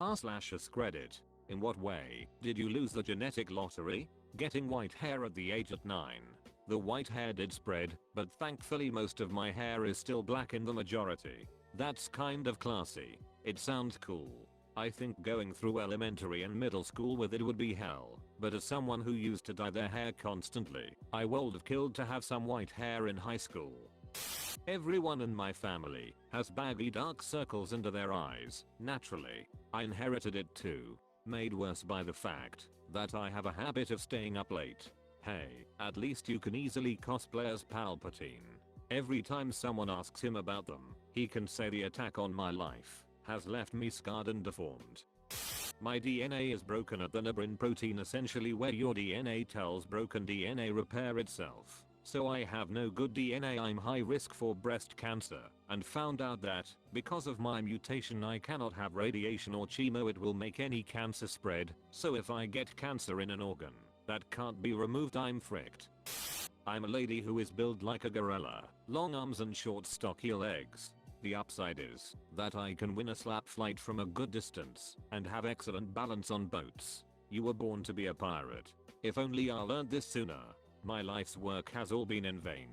r/AskReddit. In what way did you lose the genetic lottery? Getting white hair at the age of 9. The white hair did spread, but thankfully most of my hair is still black in the majority. That's kind of classy. It sounds cool. I think going through elementary and middle school with it would be hell, but as someone who used to dye their hair constantly, I would have killed to have some white hair in high school. Everyone in my family has baggy dark circles under their eyes, naturally. I inherited it too, made worse by the fact that I have a habit of staying up late. Hey, at least you can easily cosplay as Palpatine. Every time someone asks him about them, he can say the attack on my life has left me scarred and deformed. My DNA is broken at the nabrin protein, essentially where your DNA tells broken DNA repair itself. So I have no good DNA. I'm high risk for breast cancer, and found out that because of my mutation I cannot have radiation or chemo. It will make any cancer spread, so if I get cancer in an organ that can't be removed, I'm fricked. I'm a lady who is built like a gorilla, long arms and short stocky legs. The upside is that I can win a slap flight from a good distance and have excellent balance on boats. You were born to be a pirate. If only I learned this sooner. My life's work has all been in vain.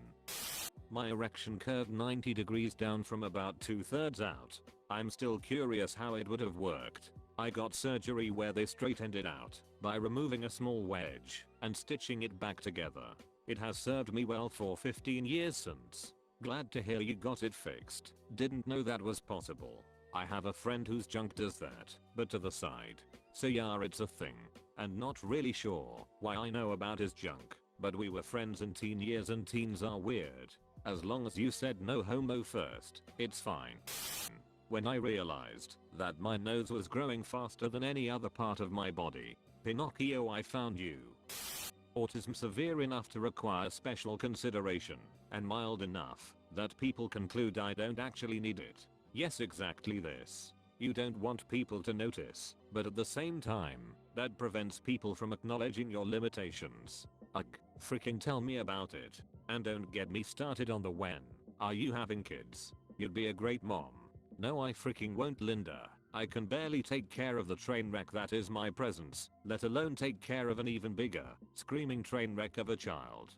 My erection curved 90 degrees down from about 2/3 out. I'm still curious how it would have worked. I got surgery where they straightened it out by removing a small wedge and stitching it back together. It has served me well for 15 years since. Glad to hear you got it fixed. Didn't know that was possible. I have a friend whose junk does that, but to the side. So yeah, it's a thing. And not really sure why I know about his junk, but we were friends in teen years and teens are weird. As long as you said no homo first, it's fine. When I realized that my nose was growing faster than any other part of my body, Pinocchio, I found you. Autism severe enough to require special consideration, and mild enough that people conclude I don't actually need it. Yes, exactly this. You don't want people to notice, but at the same time, that prevents people from acknowledging your limitations. Ugh, freaking tell me about it. And don't get me started on the when. Are you having kids? You'd be a great mom. No, I freaking won't, Linda. I can barely take care of the train wreck that is my presence, let alone take care of an even bigger, screaming train wreck of a child.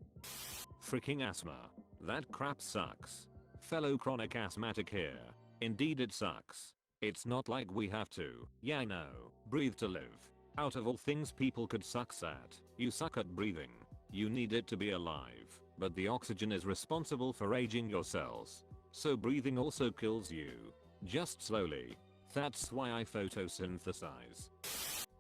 Freaking asthma. That crap sucks. Fellow chronic asthmatic here. Indeed it sucks. It's not like we have to, yeah I know, breathe to live. Out of all things people could suck at, you suck at breathing. You need it to be alive, but the oxygen is responsible for aging your cells. So breathing also kills you. Just slowly. That's why I photosynthesize.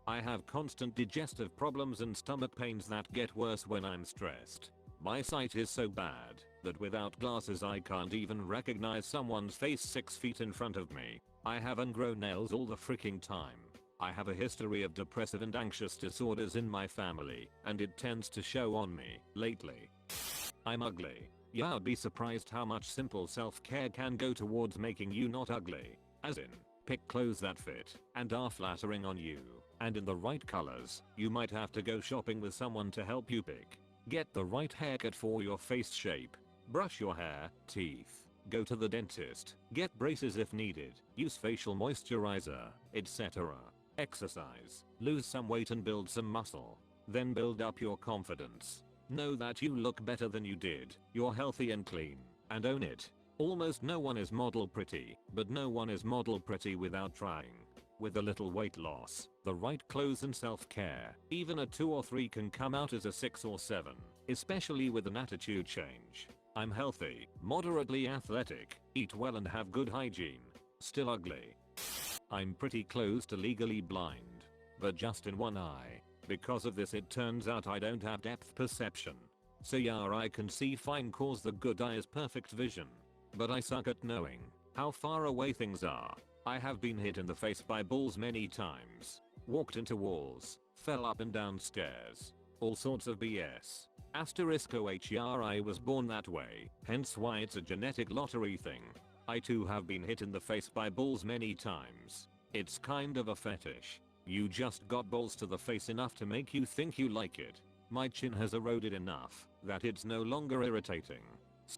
I have constant digestive problems and stomach pains that get worse when I'm stressed. My sight is so bad that without glasses I can't even recognize someone's face 6 feet in front of me. I have ungrown nails all the freaking time. I have a history of depressive and anxious disorders in my family, and it tends to show on me lately. I'm ugly. Yeah, I'd be surprised how much simple self-care can go towards making you not ugly. As in, pick clothes that fit and are flattering on you, and in the right colors. You might have to go shopping with someone to help you pick. Get the right haircut for your face shape. Brush your hair, teeth. Go to the dentist. Get braces if needed. Use facial moisturizer, etc. Exercise. Lose some weight and build some muscle. Then build up your confidence. Know that you look better than you did. You're healthy and clean. And own it. Almost no one is model pretty, but no one is model pretty without trying. With a little weight loss, the right clothes and self-care, even a 2 or 3 can come out as a 6 or 7, especially with an attitude change. I'm healthy, moderately athletic, eat well and have good hygiene. Still ugly. I'm pretty close to legally blind, but just in one eye. Because of this it turns out I don't have depth perception. So yeah, I can see fine cause the good eye is perfect vision. But I suck at knowing how far away things are. I have been hit in the face by balls many times. Walked into walls, fell up and down stairs. All sorts of BS. *OHER I was born that way, hence why it's a genetic lottery thing. I too have been hit in the face by balls many times. It's kind of a fetish. You just got balls to the face enough to make you think you like it. My chin has eroded enough that it's no longer irritating.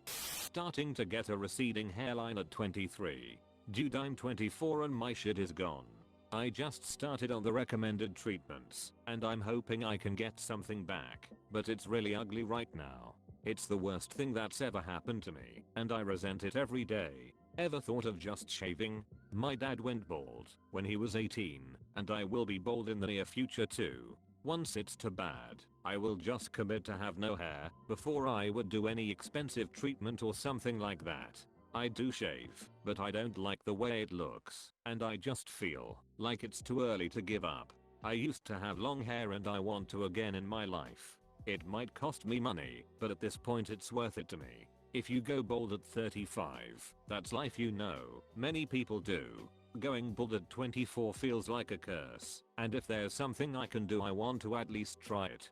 Starting to get a receding hairline at 23. Dude, I'm 24 and my shit is gone. I just started on the recommended treatments, and I'm hoping I can get something back, but it's really ugly right now. It's the worst thing that's ever happened to me, and I resent it every day. Ever thought of just shaving? My dad went bald when he was 18, and I will be bald in the near future too. Once it's too bad, I will just commit to have no hair before I would do any expensive treatment or something like that. I do shave, but I don't like the way it looks, and I just feel like it's too early to give up. I used to have long hair and I want to again in my life. It might cost me money, but at this point it's worth it to me. If you go bald at 35, that's life, you know. Many people do. Going bald at 24 feels like a curse, and if there's something I can do, I want to at least try it.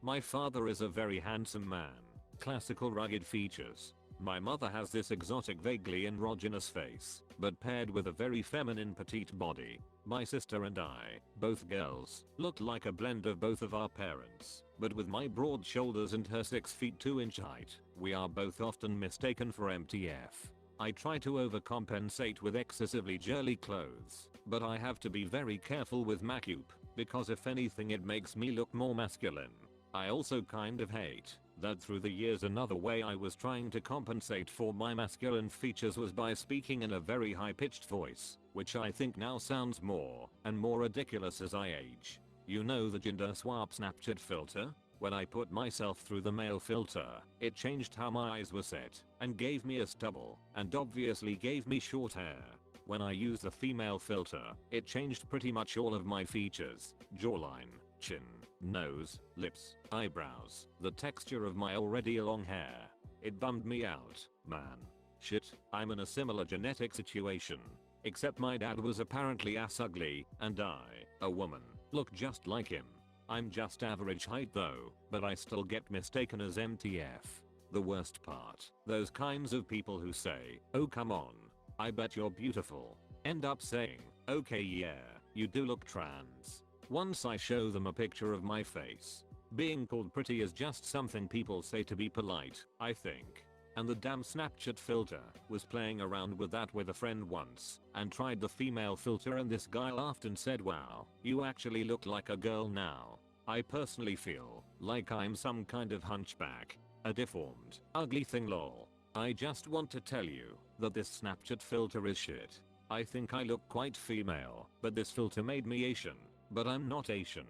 My father is a very handsome man. Classical rugged features. My mother has this exotic, vaguely androgynous face, but paired with a very feminine petite body. My sister and I, both girls, look like a blend of both of our parents, but with my broad shoulders and her 6 feet 2 inch height, we are both often mistaken for MTF. I try to overcompensate with excessively girly clothes, but I have to be very careful with makeup, because if anything it makes me look more masculine. I also kind of hate that through the years another way I was trying to compensate for my masculine features was by speaking in a very high-pitched voice, which I think now sounds more and more ridiculous as I age. You know the gender swap Snapchat filter? When I put myself through the male filter, it changed how my eyes were set and gave me a stubble and obviously gave me short hair. When I used the female filter, it changed pretty much all of my features: jawline, chin, nose, lips, eyebrows, the texture of my already long hair. It bummed me out, man. Shit, I'm in a similar genetic situation. Except my dad was apparently ass ugly, and I, a woman, look just like him. I'm just average height though, but I still get mistaken as MTF. The worst part, those kinds of people who say, "Oh come on, I bet you're beautiful," end up saying, "Okay yeah, you do look trans." Once I show them a picture of my face. Being called pretty is just something people say to be polite, I think. And the damn Snapchat filter was playing around with that with a friend once, and tried the female filter, and this guy laughed and said, "Wow, you actually look like a girl now." I personally feel like I'm some kind of hunchback, a deformed, ugly thing lol. I just want to tell you that this Snapchat filter is shit. I think I look quite female, but this filter made me Asian. But I'm not Asian.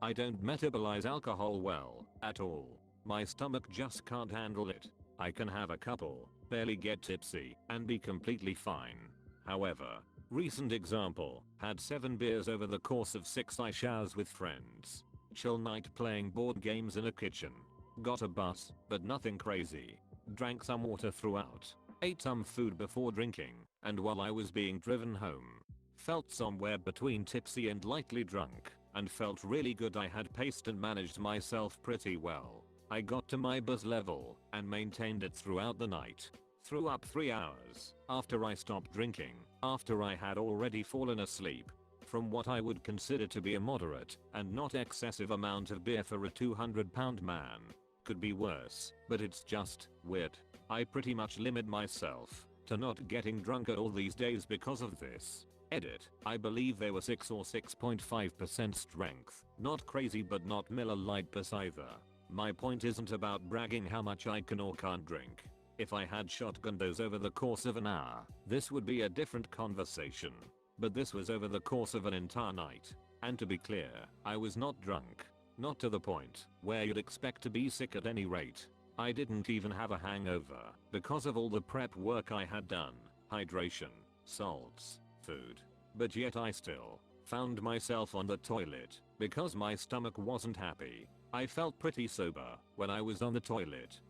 I don't metabolize alcohol well, at all. My stomach just can't handle it. I can have a couple, barely get tipsy, and be completely fine. However, recent example, had 7 beers over the course of 6 showers with friends. Chill night playing board games in a kitchen. Got a bus, but nothing crazy. Drank some water throughout. Ate some food before drinking, and while I was being driven home, felt somewhere between tipsy and lightly drunk, and felt really good. I had paced and managed myself pretty well. I got to my buzz level and maintained it throughout the night. Threw up 3 hours after I stopped drinking, after I had already fallen asleep. From what I would consider to be a moderate and not excessive amount of beer for a 200-pound man. Could be worse, but it's just weird. I pretty much limit myself to not getting drunk at all these days because of this. Edit, I believe they were 6 or 6.5% strength. Not crazy but not Miller Lite Piss either. My point isn't about bragging how much I can or can't drink. If I had shotgunned those over the course of an hour, this would be a different conversation. But this was over the course of an entire night. And to be clear, I was not drunk. Not to the point where you'd expect to be sick at any rate. I didn't even have a hangover because of all the prep work I had done. Hydration, salts, food. But yet I still found myself on the toilet because my stomach wasn't happy. I felt pretty sober when I was on the toilet.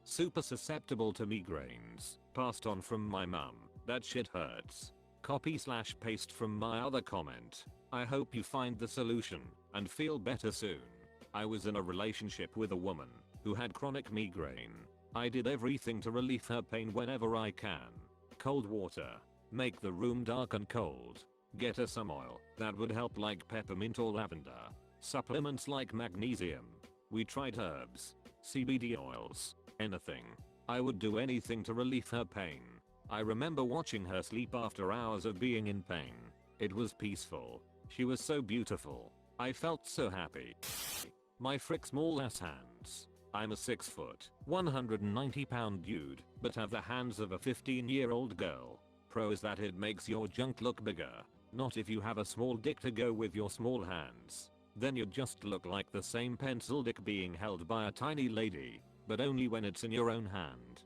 Super susceptible to migraines. Passed on from my mum. That shit hurts. Copy/paste from my other comment. I hope you find the solution and feel better soon. I was in a relationship with a woman who had chronic migraine. I did everything to relieve her pain whenever I can. Cold water. Make the room dark and cold. Get her some oil that would help, like peppermint or lavender. Supplements like magnesium. We tried herbs, CBD oils, anything. I would do anything to relieve her pain. I remember watching her sleep after hours of being in pain. It was peaceful. She was so beautiful. I felt so happy. My frick small ass hands. I'm a 6 foot, 190 pound dude, but have the hands of a 15-year-old girl. Pro is that it makes your junk look bigger. Not if you have a small dick to go with your small hands. Then you just look like the same pencil dick being held by a tiny lady, but only when it's in your own hand.